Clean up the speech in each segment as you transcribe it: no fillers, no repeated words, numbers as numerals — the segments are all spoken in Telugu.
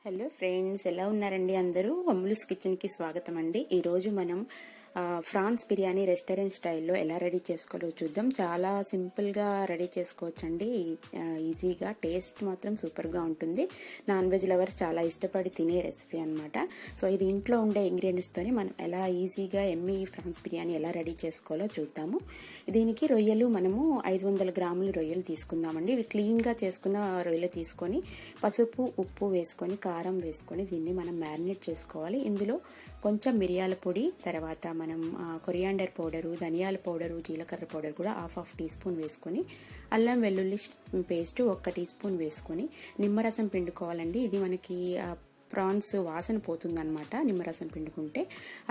హలో ఫ్రెండ్స్, ఎలా ఉన్నారండి అందరూ? అమ్ములుస్ కిచెన్ కి స్వాగతం అండి. ఈ రోజు మనం ఫ్రాన్స్ బిర్యానీ రెస్టారెంట్ స్టైల్లో ఎలా రెడీ చేసుకోవాలో చూద్దాం. చాలా సింపుల్ గా రెడీ చేసుకోవచ్చండి, ఈజీగా. టేస్ట్ మాత్రం సూపర్ గా ఉంటుంది. నాన్ వెజ్ లవర్స్ చాలా ఇష్టపడి తినే రెసిపీ అన్నమాట. సో ఇది ఇంట్లో ఉండే ఇంగ్రీడియంట్స్ తోని మనం ఎలా ఈజీగా ఎమ్మీ ఫ్రాన్స్ బిర్యానీ ఎలా రెడీ చేసుకోవాలో చూద్దాము. దీనికి రొయ్యలు మనము 500 గ్రాములు రొయ్యలు తీసుకుందామండి. ఇవి క్లీన్ గా చేసుకున్న రొయ్యలు తీసుకొని పసుపు, ఉప్పు వేసుకొని, కారం వేసుకొని దీన్ని మనం మ్యారినేట్ చేసుకోవాలి. ఇందులో కొంచెం మిరియాల పొడి, తర్వాత మనం కొరియాండర్ పౌడరు, ధనియాల పౌడరు, జీలకర్ర పౌడర్ కూడా హాఫ్ టీ స్పూన్ వేసుకొని, అల్లం వెల్లుల్లి పేస్ట్ 1 టీ స్పూన్ వేసుకొని నిమ్మరసం పిండుకోవాలండి. ఇది మనకి ప్రాన్స్ వాసన పోతుందన్నమాట నిమ్మరసం పిండుకుంటే.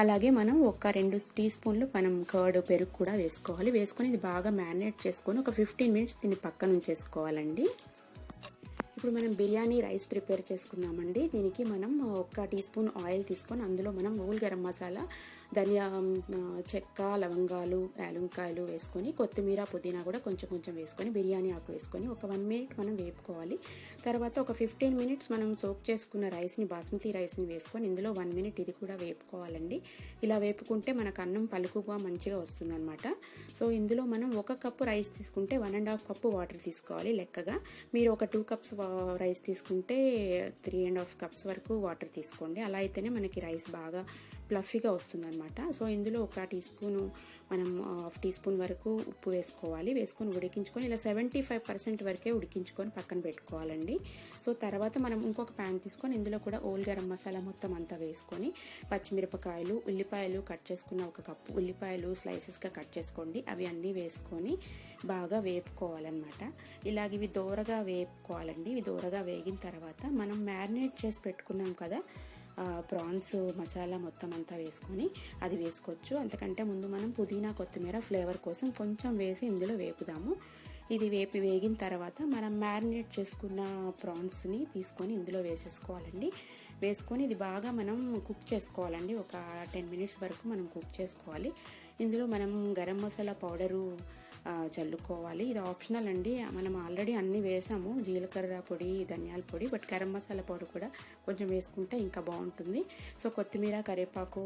అలాగే మనం 1-2 టీ స్పూన్లు మనం కర్డ్, పెరుగు కూడా వేసుకోవాలి. వేసుకొని ఇది బాగా మ్యారినేట్ చేసుకొని ఒక 15 మినిట్స్ దీన్ని పక్కన ఉంచేసుకోవాలండి. ఇప్పుడు మనం బిర్యానీ రైస్ ప్రిపేర్ చేసుకుందామండి. దీనికి మనం 1 టీ స్పూన్ ఆయిల్ తీసుకొని అందులో మనం హోల్ గరం మసాలా, ధనియా, చెక్క, లవంగాలు, యాలుక్కాయలు వేసుకొని, కొత్తిమీర, పుదీనా కూడా కొంచెం కొంచెం వేసుకొని, బిర్యానీ ఆకు వేసుకొని ఒక 1 మినిట్ మనం వేపుకోవాలి. తర్వాత ఒక 15 మినిట్స్ మనం సోక్ చేసుకున్న రైస్ని, బాస్మతి రైస్ని వేసుకొని ఇందులో 1 మినిట్ ఇది కూడా వేపుకోవాలండి. ఇలా వేపుకుంటే మనకు అన్నం పలుకుగా మంచిగా వస్తుందన్నమాట. సో ఇందులో మనం 1 కప్పు రైస్ తీసుకుంటే 1.5 కప్పు వాటర్ తీసుకోవాలి లెక్కగా. మీరు ఒక 2 కప్స్ రైస్ తీసుకుంటే 3.5 కప్స్ వరకు వాటర్ తీసుకోండి. అలా అయితేనే మనకి రైస్ బాగా ప్లఫీగా వస్తుంది అనమాట. సో ఇందులో 1 టీ స్పూను మనం హాఫ్ టీ స్పూన్ వరకు ఉప్పు వేసుకోవాలి. వేసుకొని ఉడికించుకొని ఇలా 75% వరకే ఉడికించుకొని పక్కన పెట్టుకోవాలండి. సో తర్వాత మనం ఇంకొక ప్యాన్ తీసుకొని ఇందులో కూడా హోల్ గరం మసాలా మొత్తం అంతా వేసుకొని, పచ్చిమిరపకాయలు, ఉల్లిపాయలు కట్ చేసుకున్న 1 కప్పు ఉల్లిపాయలు స్లైసెస్గా కట్ చేసుకోండి. అవి అన్నీ వేసుకొని బాగా వేపుకోవాలన్నమాట. ఇలాగ ఇవి దోరగా వేపుకోవాలండి. ఇవి దోరగా వేగిన తర్వాత మనం మ్యారినేట్ చేసి పెట్టుకున్నాం కదా ప్రాన్స్ మసాలా మొత్తం అంతా వేసుకొని అది వేసుకోవచ్చు. అంతకంటే ముందు మనం పుదీనా, కొత్తిమీర ఫ్లేవర్ కోసం కొంచెం వేసి ఇందులో వేపుదాము. ఇది వేగిన తర్వాత మనం మ్యారినేట్ చేసుకున్న ప్రాన్స్ని తీసుకొని ఇందులో వేసేసుకోవాలండి. వేసుకొని ఇది బాగా మనం కుక్ చేసుకోవాలండి. ఒక 10 మినిట్స్ వరకు మనం కుక్ చేసుకోవాలి. ఇందులో మనం గరం మసాలా పౌడరు చల్లుకోవాలి. ఇది ఆప్షనల్ అండి. మనం ఆల్రెడీ అన్ని వేసాము, జీలకర్ర పొడి, ధనియాల పొడి. బట్ గరం మసాలా పౌడర్ కూడా కొంచెం వేసుకుంటే ఇంకా బాగుంటుంది. సో కొత్తిమీర, కరివేపాకు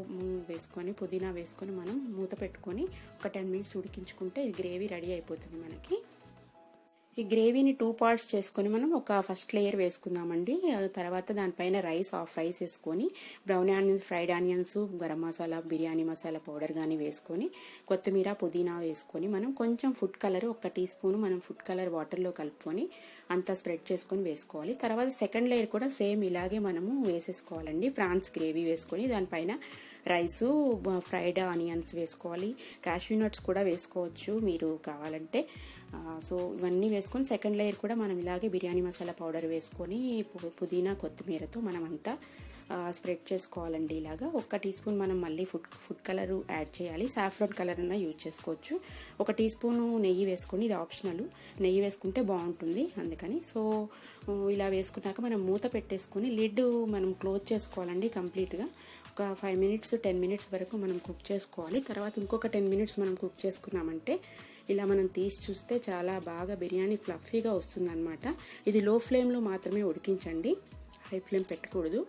వేసుకొని, పుదీనా వేసుకొని మనం మూత పెట్టుకొని ఒక 10 మినిట్స్ ఉడికించుకుంటే ఈ గ్రేవీ రెడీ అయిపోతుంది మనకి. ఈ గ్రేవీని 2 పార్ట్స్ చేసుకొని మనం ఒక ఫస్ట్ లేయర్ వేసుకుందామండి. తర్వాత దానిపైన హాఫ్ రైస్ వేసుకొని, brown onions, fried onions, garam masala, biryani masala powder కానీ వేసుకొని, కొత్తిమీర, పుదీనా వేసుకొని మనం కొంచెం ఫుడ్ కలర్ 1 టీ స్పూన్ మనం ఫుడ్ కలర్ వాటర్లో కలుపుకొని అంతా స్ప్రెడ్ చేసుకొని వేసుకోవాలి. తర్వాత సెకండ్ లేయర్ కూడా సేమ్ ఇలాగే మనము వేసేసుకోవాలండి. ప్రాన్స్ గ్రేవీ వేసుకొని దానిపైన రైసు, ఫ్రైడ్ ఆనియన్స్ వేసుకోవాలి. క్యాష్యూ నట్స్ కూడా వేసుకోవచ్చు మీరు కావాలంటే. సో ఇవన్నీ వేసుకొని సెకండ్ లేయర్ కూడా మనం ఇలాగే బిర్యానీ మసాలా పౌడర్ వేసుకొని పుదీనా, కొత్తిమీరతో మనం అంతా స్ప్రెడ్ చేసుకోవాలండి. ఇలాగా 1 టీ స్పూన్ మనం మళ్ళీ ఫుడ్ కలర్ యాడ్ చేయాలి. సాఫ్రాన్ కలర్ అన్నా యూజ్ చేసుకోవచ్చు. 1 టీ స్పూన్ నెయ్యి వేసుకొని, ఇది ఆప్షనల్, నెయ్యి వేసుకుంటే బాగుంటుంది అందుకని. సో ఇలా వేసుకున్నాక మనం మూత పెట్టేసుకొని లిడ్ మనం క్లోజ్ చేసుకోవాలండి కంప్లీట్గా. ఒక 5 మినిట్స్ 10 మినిట్స్ వరకు మనం కుక్ చేసుకోవాలి. తర్వాత ఇంకొక 10 మినిట్స్ మనం కుక్ చేసుకున్నామంటే ఇలా మనం తీసి చూస్తే చాలా బాగా బిర్యానీ ఫ్లఫీగా వస్తుందన్నమాట. ఇది లో ఫ్లేమ్లో మాత్రమే ఉడికించండి, హై ఫ్లేమ్ పెట్టకూడదు.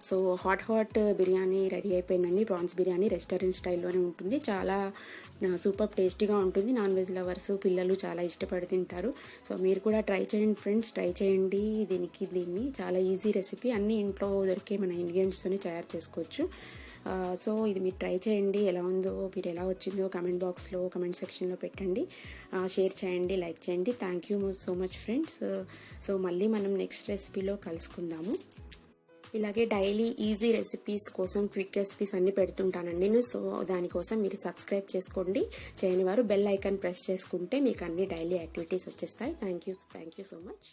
సో హాట్ బిర్యానీ రెడీ అయిపోయిందండి. ప్రాన్స్ బిర్యానీ రెస్టారెంట్ స్టైల్లోనే ఉంటుంది. చాలా సూపర్ టేస్టీగా ఉంటుంది. నాన్ వెజ్ లవర్స్, పిల్లలు చాలా ఇష్టపడి తింటారు. సో మీరు కూడా ట్రై చేయండి ఫ్రెండ్స్, ట్రై చేయండి. దీన్ని చాలా ఈజీ రెసిపీ, అన్ని ఇంట్లో దొరికే మన ఇంగ్రీడియంట్స్తోనే తయారు చేసుకోవచ్చు. సో ఇది మీరు ట్రై చేయండి. ఎలా ఉందో, మీరు ఎలా వచ్చిందో కమెంట్ సెక్షన్లో పెట్టండి. షేర్ చేయండి, లైక్ చేయండి. Thank you so much friends. So మళ్ళీ మనం నెక్స్ట్ రెసిపీలో కలుసుకుందాము. ఇలాగే డైలీ ఈజీ రెసిపీస్ కోసం, క్విక్ రెసిపీస్ అన్ని పెడుతుంటానండి నేను. సో దానికోసం మీరు సబ్స్క్రైబ్ చేసుకోండి. చేయని వారు బెల్ ఐకాన్ ప్రెస్ చేసుకుంటే మీకు అన్ని డైలీ యాక్టివిటీస్ వచ్చేస్తాయి. Thank you so much.